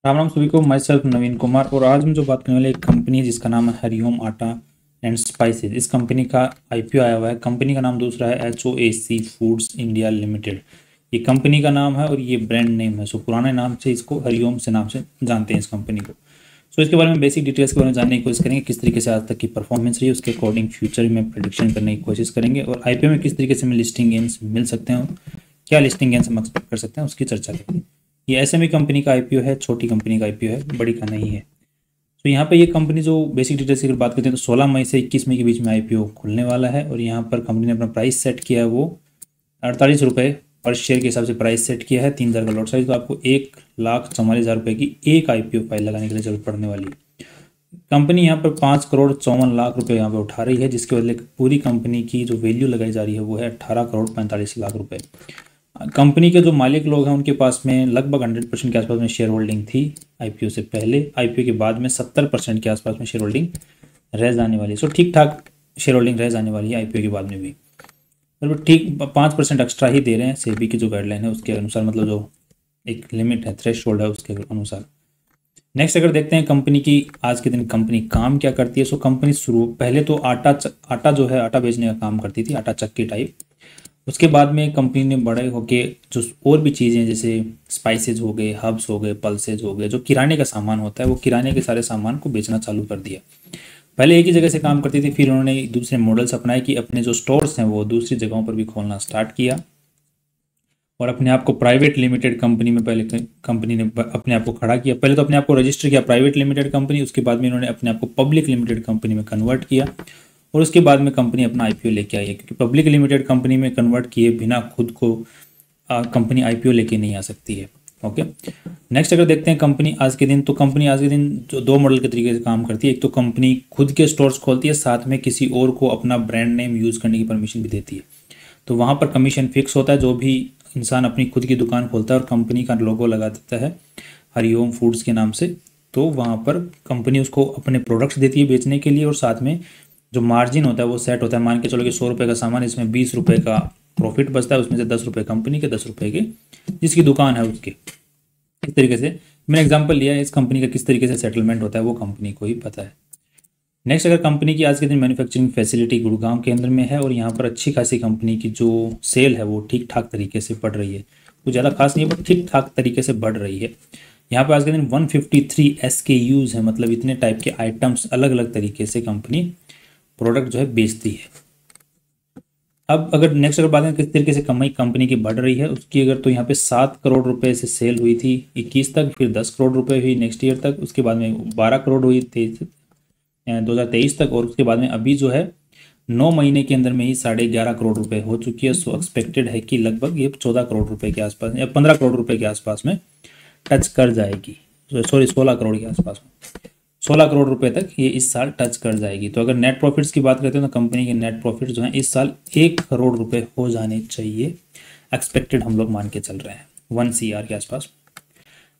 राम राम सभी को। My self नवीन कुमार और आज हम जो बात करने वाले एक कंपनी है जिसका नाम है हरिओम आटा एंड स्पाइसेस। इस कंपनी का आईपीओ आया हुआ है। कंपनी का नाम दूसरा है HOAC फूड्स इंडिया लिमिटेड। ये कंपनी का नाम है और ये ब्रांड नेम है। सो पुराने नाम से इसको हरिओम से नाम से जानते हैं इस कंपनी को। सो इसके बारे में बेसिक डिटेल्स के बारे में जानने की कोशिश करेंगे, किस तरीके से आज तक की परफॉर्मेंस रही है, उसके अकॉर्डिंग फ्यूचर में प्रेडिक्शन करने की कोशिश करेंगे और आईपीओ में किस तरीके से हमें लिस्टिंग गेन्स मिल सकते हैं, क्या लिस्टिंग गेन्स हम एक्सपेक्ट कर सकते हैं, उसकी चर्चा करेंगे। ये एसएमई कंपनी का आईपीओ है, छोटी कंपनी का आईपीओ है, बड़ी का नहीं है। तो यहाँ पे ये कंपनी जो बेसिक डिटेल्स की अगर बात करते हैं तो 16 मई से 21 मई के बीच में आईपीओ खुलने वाला है और यहाँ पर कंपनी ने अपना प्राइस सेट किया है, वो 48 रुपये पर शेयर के हिसाब से प्राइस सेट किया है। 3000 का लॉट साइज, तो आपको 1,44,000 रुपये की एक आईपीओ फाइल लगाने के लिए जरूरत पड़ने वाली है। कंपनी यहाँ पर 5,54,00,000 रुपये यहाँ पे उठा रही है, जिसके बदले पूरी कंपनी की जो वैल्यू लगाई जा रही है वो है 18,45,00,000 रुपये। कंपनी के जो मालिक लोग हैं उनके पास में लगभग 100% के आसपास में शेयर होल्डिंग थी आईपीओ से पहले। आईपीओ के बाद में 70% के आसपास में शेयर होल्डिंग रह जाने वाली है। सो ठीक ठाक शेयर होल्डिंग रह जाने वाली है आईपीओ के बाद में भी, मतलब ठीक 5% एक्स्ट्रा ही दे रहे हैं सेबी की जो गाइडलाइन है उसके अनुसार, मतलब जो एक लिमिट है, थ्रेशोल्ड है, उसके अनुसार। नेक्स्ट अगर देखते हैं कंपनी की आज के दिन कंपनी काम क्या करती है। सो कंपनी पहले तो आटा जो है आटा बेचने का काम करती थी, आटा चक्की टाइप। उसके बाद में कंपनी ने बड़े होके जो और भी चीज़ें जैसे स्पाइसेज हो गए, हर्ब्स हो गए, पल्सेज हो गए, जो किराने का सामान होता है वो किराने के सारे सामान को बेचना चालू कर दिया। पहले एक ही जगह से काम करती थी, फिर उन्होंने दूसरे मॉडल्स अपनाए कि अपने जो स्टोर्स हैं वो दूसरी जगहों पर भी खोलना स्टार्ट किया और अपने आप को प्राइवेट लिमिटेड कंपनी में पहले कंपनी ने अपने आप को खड़ा किया। पहले तो अपने आप को रजिस्टर किया प्राइवेट लिमिटेड कंपनी, उसके बाद में इन्होंने अपने आप को पब्लिक लिमिटेड कंपनी में कन्वर्ट किया और उसके बाद में कंपनी अपना आईपीओ लेके आई है, क्योंकि पब्लिक लिमिटेड कंपनी में कन्वर्ट किए बिना खुद को कंपनी आईपीओ लेके नहीं आ सकती है। ओके, नेक्स्ट अगर देखते हैं कंपनी आज के दिन, तो कंपनी आज के दिन जो दो मॉडल के तरीके से काम करती है। एक तो कंपनी खुद के स्टोर्स खोलती है, साथ में किसी और को अपना ब्रांड नेम यूज़ करने की परमिशन भी देती है। तो वहाँ पर कमीशन फिक्स होता है। जो भी इंसान अपनी खुद की दुकान खोलता है और कंपनी का लोगो लगा देता है हरिओम फूड्स के नाम से, तो वहाँ पर कंपनी उसको अपने प्रोडक्ट्स देती है बेचने के लिए और साथ में जो मार्जिन होता है वो सेट होता है। मान के चलो कि 100 रुपये का सामान, इसमें 20 रुपये का प्रॉफिट बचता है, उसमें से 10 रुपये कंपनी के, 10 रुपये के जिसकी दुकान है उसके। इस तरीके से मैंने एग्जांपल लिया है। इस कंपनी का किस तरीके से सेटलमेंट होता है वो कंपनी को ही पता है। नेक्स्ट अगर कंपनी की आज के दिन मैन्युफैक्चरिंग फैसिलिटी गुड़गांव के अंदर में है और यहाँ पर अच्छी खासी कंपनी की जो सेल है वो ठीक ठाक तरीके से बढ़ रही है। कुछ ज़्यादा खास नहीं है, बट ठीक ठाक तरीके से बढ़ रही है। यहाँ पे आज के दिन 153 SKUs है, मतलब इतने टाइप के आइटम्स अलग अलग तरीके से कंपनी प्रोडक्ट जो है बेचती है। अब अगर नेक्स्ट अगर बात करें किस तरीके से कमाई कंपनी की बढ़ रही है उसकी, अगर तो यहाँ पे 7 करोड़ रुपए से सेल हुई थी 21 तक, फिर 10 करोड़ रुपए हुई नेक्स्ट ईयर तक, उसके बाद में 12 करोड़ हुई 2023 तक, और उसके बाद में अभी जो है 9 महीने के अंदर में ही 11.5 करोड़ रुपए हो चुकी है। सो एक्सपेक्टेड है कि लगभग ये 14 करोड़ रुपए के आसपास या 15 करोड़ रुपए के आसपास में टच कर जाएगी। सॉरी 16 करोड़ के आसपास में, 16 करोड़ रुपए तक ये इस साल टच कर जाएगी। तो अगर नेट प्रॉफिट्स की बात करते हैं तो कंपनी के नेट प्रॉफिट जो है इस साल 1 करोड़ रुपए हो जाने चाहिए, एक्सपेक्टेड हम लोग मान के चल रहे हैं 1 CR के आसपास।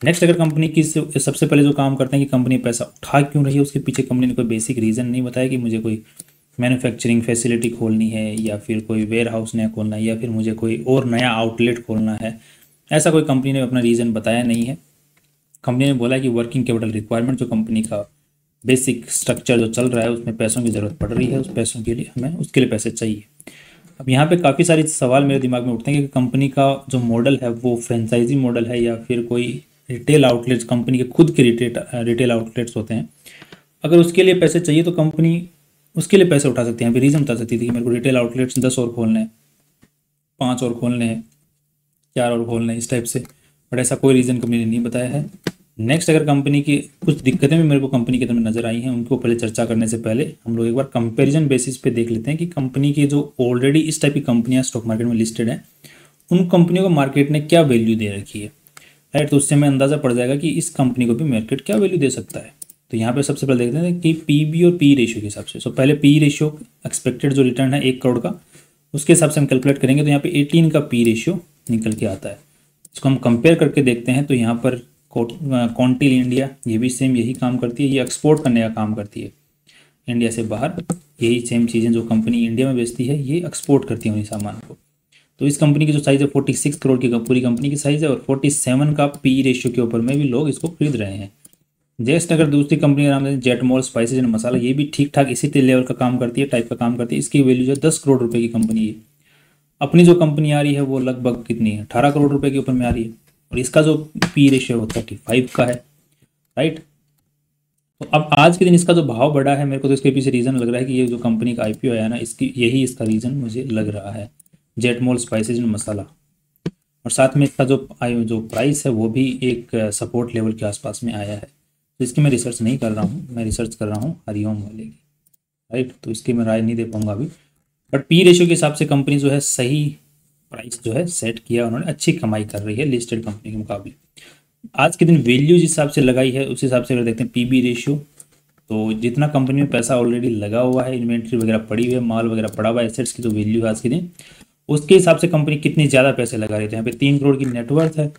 नेक्स्ट अगर कंपनी की सबसे पहले जो काम करते हैं कि कंपनी पैसा उठा क्यों रही है, उसके पीछे कंपनी ने कोई बेसिक रीज़न नहीं बताया कि मुझे कोई मैन्युफैक्चरिंग फैसिलिटी खोलनी है या फिर कोई वेयर हाउस नया खोलना है या फिर मुझे कोई और नया आउटलेट खोलना है। ऐसा कोई कंपनी ने अपना रीज़न बताया नहीं है। कंपनी ने बोला कि वर्किंग कैपिटल रिक्वायरमेंट, जो कंपनी का बेसिक स्ट्रक्चर जो चल रहा है उसमें पैसों की ज़रूरत पड़ रही है, उस पैसों के लिए हमें उसके लिए पैसे चाहिए। अब यहाँ पे काफ़ी सारे सवाल मेरे दिमाग में उठते हैं कि कंपनी का जो मॉडल है वो फ्रेंचाइजी मॉडल है या फिर कोई रिटेल आउटलेट्स, कंपनी के खुद के रिटेल आउटलेट्स होते हैं। अगर उसके लिए पैसे चाहिए तो कंपनी उसके लिए पैसे उठा सकती है। यहाँ पे रीज़न बता सकती थी कि मेरे को रिटेल आउटलेट्स 10 और खोलने हैं, 5 और खोलने हैं, 4 और खोलने हैं, इस टाइप से, बट ऐसा कोई रीज़न कंपनी ने नहीं बताया है। नेक्स्ट अगर कंपनी की कुछ दिक्कतें भी मेरे को कंपनी के अंदर नज़र आई हैं, उनको पहले चर्चा करने से पहले हम लोग एक बार कंपैरिजन बेसिस पे देख लेते हैं कि कंपनी की जो ऑलरेडी इस टाइप की कंपनियां स्टॉक मार्केट में लिस्टेड हैं उन कंपनियों को मार्केट ने क्या वैल्यू दे रखी है, राइट। तो उससे हमें अंदाज़ा पड़ जाएगा कि इस कंपनी को भी मार्केट क्या वैल्यू दे सकता है। तो यहाँ पर सबसे पहले देखते हैं कि PB और PE रेशियो के हिसाब से। सो पहले PE रेशियो एक्सपेक्टेड जो रिटर्न है 1 करोड़ का, उसके हिसाब से हम कैलकुलेट करेंगे तो यहाँ पे 18 का PE रेशियो निकल के आता है। इसको हम कंपेयर करके देखते हैं तो यहाँ पर कॉन्टिल इंडिया, ये भी सेम यही काम करती है, ये एक्सपोर्ट करने का काम करती है इंडिया से बाहर। यही सेम चीज़ें जो कंपनी इंडिया में बेचती है ये एक्सपोर्ट करती है उन्हीं सामान को। तो इस कंपनी की जो साइज़ है 46 करोड़ की पूरी कंपनी की साइज़ है, और 47 का पी रेशियो के ऊपर में भी लोग इसको खरीद रहे हैं। जस्ट अगर दूसरी कंपनी का नाम है जेटमोल स्पाइसेज एंड मसाला, ये भी ठीक ठाक इसी लेवल का काम करती है, टाइप का काम करती है। इसकी वैल्यू जो है 10 करोड़ रुपए की कंपनी है। अपनी जो कंपनी आ रही है वो लगभग कितनी है, 18 करोड़ रुपए के ऊपर में आ रही है, और इसका जो पी रेशियो है वो 35 का है, राइट। तो अब आज के दिन इसका जो भाव बढ़ा है, मेरे को तो इसके पीछे रीज़न लग रहा है कि ये जो कंपनी का आईपीओ आया ना, इसकी यही इसका रीज़न मुझे लग रहा है, जेटमोल स्पाइसेज एंड मसाला। और साथ में इसका जो प्राइस है वो भी एक सपोर्ट लेवल के आसपास में आया है। तो इसकी मैं रिसर्च नहीं कर रहा हूँ, मैं रिसर्च कर रहा हूँ हरिओम वाले की, राइट। तो इसकी मैं राय नहीं दे पाऊंगा अभी, बट पी रेशियो के हिसाब से कंपनी जो है सही प्राइस जो है सेट किया उन्होंने, अच्छी कमाई कर रही है लिस्टेड कंपनी के मुकाबले। आज के दिन वैल्यू जिस हिसाब से लगाई है उस हिसाब से अगर देखते हैं पीबी रेशियो, तो जितना कंपनी में पैसा ऑलरेडी लगा हुआ है, इन्वेंट्री वगैरह पड़ी हुई है, माल वगैरह पड़ा हुआ है, एसेट्स की जो वैल्यू है आज के दिन, उसके हिसाब से कंपनी कितनी ज़्यादा पैसे लगा रही है। यहाँ पे 3 करोड़ की नेटवर्थ है,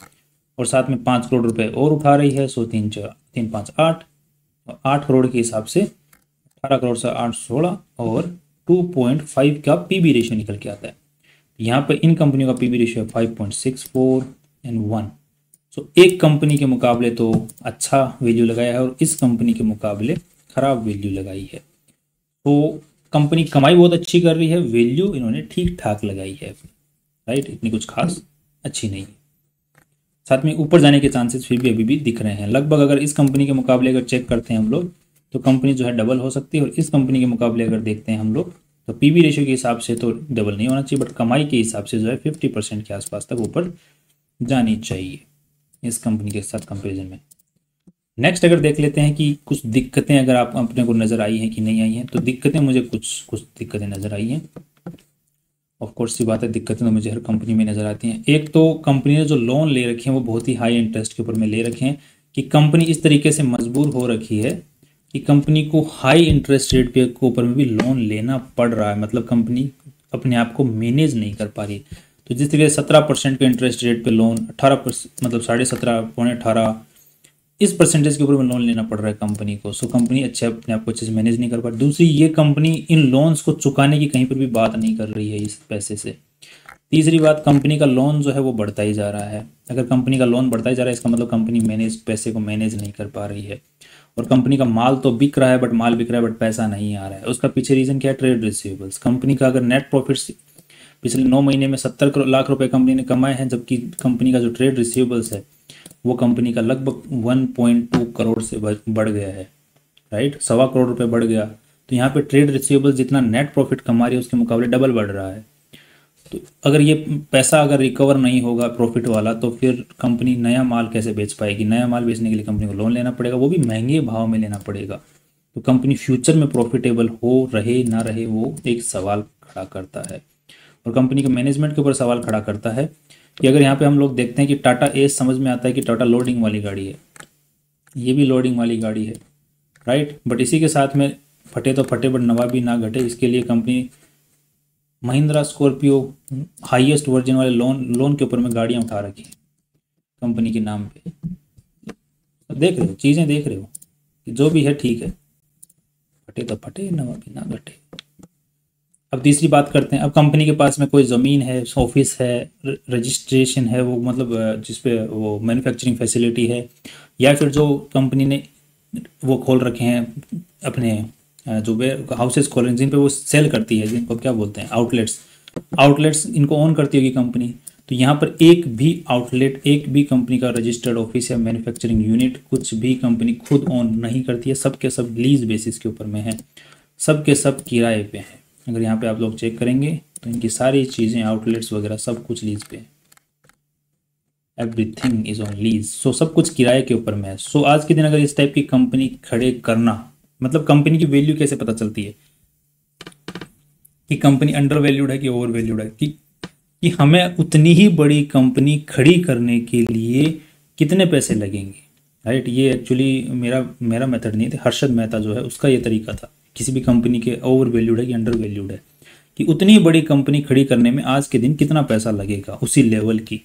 और साथ में 5 करोड़ रुपए और उठा रही है, सो 3 5 8, 8 करोड़ के हिसाब से 18 करोड़ से 8 16, और 2.5 का पीबी रेशियो निकल के आता है। यहाँ पे इन कंपनियों का पीबी रेशियो है 5.64 एंड 1। सो एक कंपनी के मुकाबले तो अच्छा वैल्यू लगाया है, और इस कंपनी के मुकाबले खराब वैल्यू लगाई है। तो कंपनी कमाई बहुत अच्छी कर रही है, वैल्यू इन्होंने ठीक ठाक लगाई है, राइट, इतनी कुछ खास अच्छी नहीं है। साथ में ऊपर जाने के चांसेस फिर भी अभी भी दिख रहे हैं। लगभग अगर इस कंपनी के मुकाबले अगर चेक करते हैं हम लोग, तो कंपनी जो है डबल हो सकती है, और इस कंपनी के मुकाबले अगर देखते हैं हम लोग, तो पीबी रेशियो के हिसाब से तो डबल नहीं होना चाहिए, बट कमाई के हिसाब से जो है 50% के आसपास तक ऊपर जानी चाहिए इस कंपनी के साथ कंपेरिजन में। नेक्स्ट अगर देख लेते हैं कि कुछ दिक्कतें अगर आप अपने को नज़र आई हैं कि नहीं आई हैं, तो दिक्कतें मुझे कुछ दिक्कतें नज़र आई हैं। ऑफ कोर्स सी बात है, दिक्कतें तो मुझे हर कंपनी में नज़र आती हैं। एक तो कंपनी ने जो लोन ले रखे हैं वो बहुत ही हाई इंटरेस्ट के ऊपर में ले रखे हैं, कि कंपनी इस तरीके से मजबूर हो रखी है कि कंपनी को हाई इंटरेस्ट रेट के ऊपर में भी लोन लेना पड़ रहा है। मतलब कंपनी अपने आप को मैनेज नहीं कर पा रही। तो जिस तरीके से 17% के इंटरेस्ट रेट पे लोन, 18% मतलब 17.5 पौने 18 इस परसेंटेज के ऊपर में लोन लेना पड़ रहा है कंपनी को। सो कंपनी अच्छे अपने आप को अच्छे से मैनेज नहीं कर पा रही। दूसरी, ये कंपनी इन लोन्स को चुकाने की कहीं पर भी बात नहीं कर रही है इस पैसे से। तीसरी बात, कंपनी का लोन जो है वो बढ़ता ही जा रहा है। अगर कंपनी का लोन बढ़ता ही जा रहा है, इसका मतलब कंपनी पैसे को मैनेज नहीं कर पा रही है। और कंपनी का माल तो बिक रहा है, बट पैसा नहीं आ रहा है। उसका पीछे रीज़न क्या है? Trade receivables. कंपनी का अगर नेट प्रॉफिट पिछले 9 महीने में 70 लाख रुपए कंपनी ने कमाए हैं, जबकि कंपनी का जो ट्रेड रिसीवेबल्स है वो कंपनी का लगभग 1.2 करोड़ से बढ़ गया है, राइट, 1.25 करोड़ रुपए बढ़ गया। तो यहाँ पे ट्रेड रिसीवेबल्स जितना नेट प्रॉफिट कमा रही है उसके मुकाबले डबल बढ़ रहा है। तो अगर ये पैसा अगर रिकवर नहीं होगा प्रॉफिट वाला, तो फिर कंपनी नया माल कैसे बेच पाएगी? नया माल बेचने के लिए कंपनी को लोन लेना पड़ेगा, वो भी महंगे भाव में लेना पड़ेगा। तो कंपनी फ्यूचर में प्रॉफिटेबल हो रहे ना रहे, वो एक सवाल खड़ा करता है। और कंपनी के मैनेजमेंट के ऊपर सवाल खड़ा करता है कि अगर यहाँ पे हम लोग देखते हैं कि टाटा एस समझ में आता है कि टाटा लोडिंग वाली गाड़ी है, ये भी लोडिंग वाली गाड़ी है, राइट। बट इसी के साथ में फटे तो फटे बट नवाबी ना घटे, इसके लिए company Mahindra Scorpio highest version वाले लोन के ऊपर में गाड़ियाँ उठा रखी है कंपनी के नाम पे। देख रहे हो, चीज़ें देख रहे हो कि जो भी है ठीक है, फटे तो फटे नवाबी ना घटे। अब तीसरी बात करते हैं। अब कंपनी के पास में कोई ज़मीन है, ऑफिस है, रजिस्ट्रेशन है, वो मतलब जिस पे वो मैन्युफैक्चरिंग फैसिलिटी है, या फिर जो कंपनी ने वो खोल रखे हैं अपने जो हाउसेस खोल रहे हैं जिन पे वो सेल करती है, जिनको क्या बोलते हैं, आउटलेट्स इनको ऑन करती होगी कंपनी। तो यहाँ पर एक भी कंपनी का रजिस्टर्ड ऑफिस या मैन्युफैक्चरिंग यूनिट कुछ भी कंपनी खुद ऑन नहीं करती है। सब के सब लीज बेसिस के ऊपर में है, सब के सब किराए पे हैं। अगर यहाँ पे आप लोग चेक करेंगे तो इनकी सारी चीज़ें, आउटलेट्स वगैरह सब कुछ लीज पे है। Everything is on lease. So सब कुछ किराए के ऊपर में है। सो आज के दिन अगर इस टाइप की कंपनी खड़े करना, मतलब कंपनी की वैल्यू कैसे पता चलती है कि कंपनी अंडर वैल्यूड है कि ओवर वैल्यूड है, कि हमें उतनी ही बड़ी कंपनी खड़ी करने के लिए कितने पैसे लगेंगे, राइट। ये एक्चुअली मेरा मेथड नहीं था, हर्षद मेहता जो है उसका ये तरीका था, किसी भी कंपनी के ओवर वैल्यूड है कि अंडर वैल्यूड है, कि उतनी बड़ी कंपनी खड़ी करने में आज के दिन कितना पैसा लगेगा उसी लेवल की।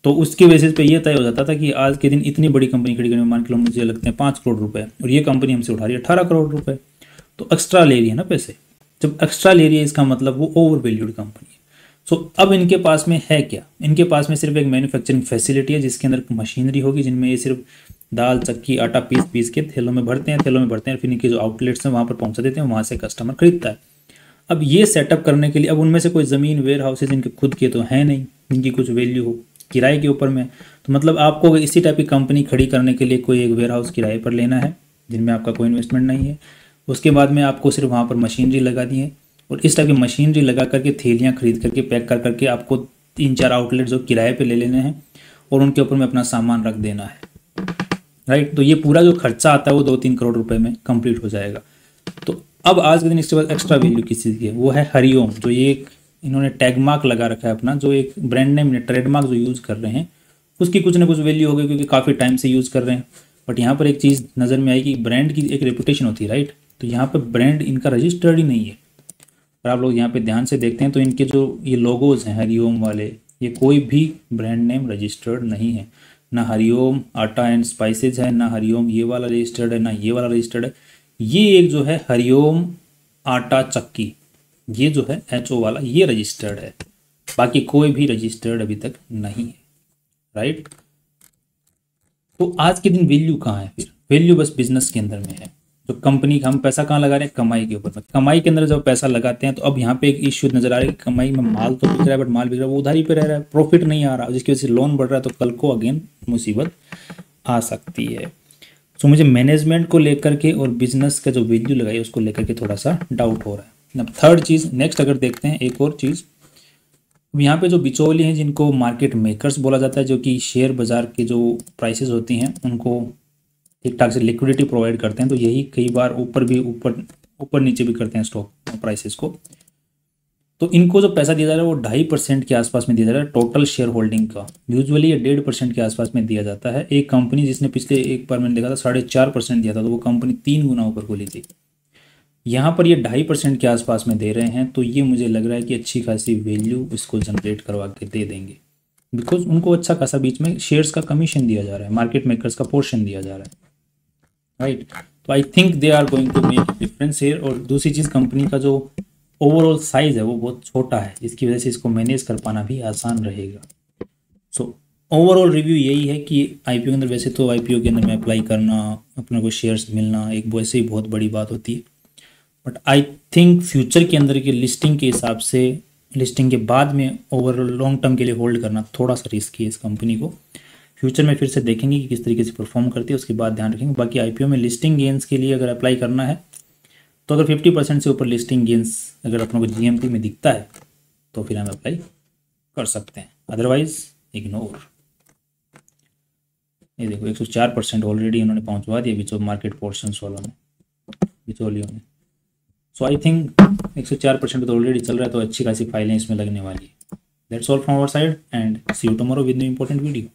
तो उसके बेसिस पे ये तय हो जाता था कि आज के दिन इतनी बड़ी कंपनी खड़ी करने में मान के लो मुझे लगते हैं 5 करोड़ रुपए, और ये कंपनी हमसे उठा रही है 18 करोड़ रुपए, तो एक्स्ट्रा ले रही है ना पैसे। जब एक्स्ट्रा ले रही है इसका मतलब वो ओवर वैल्यूड कंपनी है। सो अब इनके पास में है क्या, इनके पास में सिर्फ एक मैन्युफैक्चरिंग फैसिलिटी है जिसके अंदर मशीनरी होगी, जिनमें ये सिर्फ दाल चक्की आटा पीस पीस के थैलों में भरते हैं, थैलों में भरते हैं, फिर इनके जो आउटलेट्स हैं वहाँ पर पहुँचा देते हैं, वहाँ से कस्टमर खरीदता है। अब ये सेटअप करने के लिए अब उनमें से कोई ज़मीन वेयर हाउसेज इनके खुद के तो हैं नहीं, इनकी कुछ वैल्यू हो, किराए के ऊपर में, तो मतलब आपको इसी टाइप की कंपनी खड़ी करने के लिए कोई एक वेयर हाउस किराए पर लेना है जिनमें आपका कोई इन्वेस्टमेंट नहीं है। उसके बाद में आपको सिर्फ वहाँ पर मशीनरी लगा दी है, और इस टाइप की मशीनरी लगा करके थैलियाँ खरीद करके पैक कर करके आपको 3-4 आउटलेट जो किराए पे ले लेने हैं और उनके ऊपर में अपना सामान रख देना है, राइट। तो ये पूरा जो खर्चा आता है वो 2-3 करोड़ रुपए में कंप्लीट हो जाएगा। तो अब आज के दिन इसके बाद एक्स्ट्रा वैल्यू किस चीज़ की है, वो है हरिओम, जो ये एक इन्होंने टैग मार्क लगा रखा है अपना, जो एक ब्रांड नेम ट्रेडमार्क जो यूज़ कर रहे हैं उसकी कुछ ना कुछ वैल्यू होगी क्योंकि काफ़ी टाइम से यूज़ कर रहे हैं। बट यहाँ पर एक चीज़ नज़र में आई कि ब्रांड की एक रेपुटेशन होती है, राइट। तो यहाँ पर ब्रांड इनका रजिस्टर्ड ही नहीं है। अगर आप लोग यहाँ पे ध्यान से देखते हैं तो इनके जो ये लोगोज हैं हरिओम वाले, ये कोई भी ब्रांड नेम रजिस्टर्ड नहीं है, ना हरिओम आटा एंड स्पाइसेज है, ना हरिओम ये वाला रजिस्टर्ड है, ना ये वाला रजिस्टर्ड है। ये एक जो है हरिओम आटा चक्की, ये जो है HO वाला ये रजिस्टर्ड है, बाकी कोई भी रजिस्टर्ड अभी तक नहीं है, राइट। तो आज के दिन वैल्यू कहाँ है, फिर वैल्यू बस बिजनेस के अंदर में है। तो कंपनी हम पैसा कहाँ लगा रहे हैं, कमाई के ऊपर में। कमाई के अंदर जब पैसा लगाते हैं तो अब यहाँ पे एक इश्यू नजर आ रहा है कि कमाई में माल तो बिक रहा है बट माल बिक रहा है वो उधारी पे रह रहा है, प्रॉफिट नहीं आ रहा, जिसकी वजह से लोन बढ़ रहा है, तो कल को अगेन मुसीबत आ सकती है। सो मुझे मैनेजमेंट को लेकर के और बिजनेस का जो वैल्यू लगाई उसको लेकर के थोड़ा सा डाउट हो रहा है। अब थर्ड चीज़ नेक्स्ट अगर देखते हैं एक और चीज़, अब यहाँ पे जो बिचौली हैं जिनको मार्केट मेकर्स बोला जाता है, जो कि शेयर बाजार के जो प्राइसेस होती हैं उनको ठीक ठाक से लिक्विडिटी प्रोवाइड करते हैं, तो यही कई बार ऊपर नीचे भी करते हैं स्टॉक प्राइसेस को। तो इनको जो पैसा दिया जा रहा है वो 2.5% के आसपास में दिया जा रहा है टोटल शेयर होल्डिंग का। यूजुअली ये 1.5% के आसपास में दिया जाता है। एक कंपनी जिसने पिछले एक बार मैंने देखा था 4.5% दिया था, तो वो कंपनी 3 गुना ऊपर को ली थी। यहाँ पर ये 2.5% के आसपास में दे रहे हैं, तो ये मुझे लग रहा है कि अच्छी खासी वैल्यू इसको जनरेट करवा के दे देंगे, बिकॉज उनको अच्छा खासा बीच में शेयर्स का कमीशन दिया जा रहा है, मार्केट मेकर्स का पोर्शन दिया जा रहा है, राइट। तो I think they are going to make difference here. और दूसरी चीज़ कंपनी का जो ओवरऑल साइज है वो बहुत छोटा है, जिसकी वजह से इसको मैनेज कर पाना भी आसान रहेगा। सो ओवरऑल रिव्यू यही है कि IPO के अंदर, वैसे तो IPO के अंदर में अप्लाई करना, अपने को शेयर्स मिलना एक वैसे ही बहुत बड़ी बात होती है, बट आई थिंक फ्यूचर के अंदर की लिस्टिंग के हिसाब से लिस्टिंग के बाद में ओवरऑल लॉन्ग टर्म के लिए होल्ड करना थोड़ा सा रिस्की है इस कंपनी को। फ्यूचर में फिर से देखेंगे कि किस तरीके से परफॉर्म करती है, उसके बाद ध्यान रखेंगे। बाकी IPO में लिस्टिंग गेंस के लिए अगर अप्लाई करना है तो अगर 50% से ऊपर लिस्टिंग गेंस अगर अपने को GMT में दिखता है तो फिर हम अप्लाई कर सकते हैं, अदरवाइज इग्नोर। ये देखो 104% ऑलरेडी उन्होंने पहुंचवा दिया बिचो मार्केट पोर्शंस वालों ने, बिचौलियों ने। सो आई थिंक 104% तो ऑलरेडी चल रहा है, तो अच्छी खासी फाइलें इसमें लगने वाली है। That's all from our side and see you tomorrow with new important video.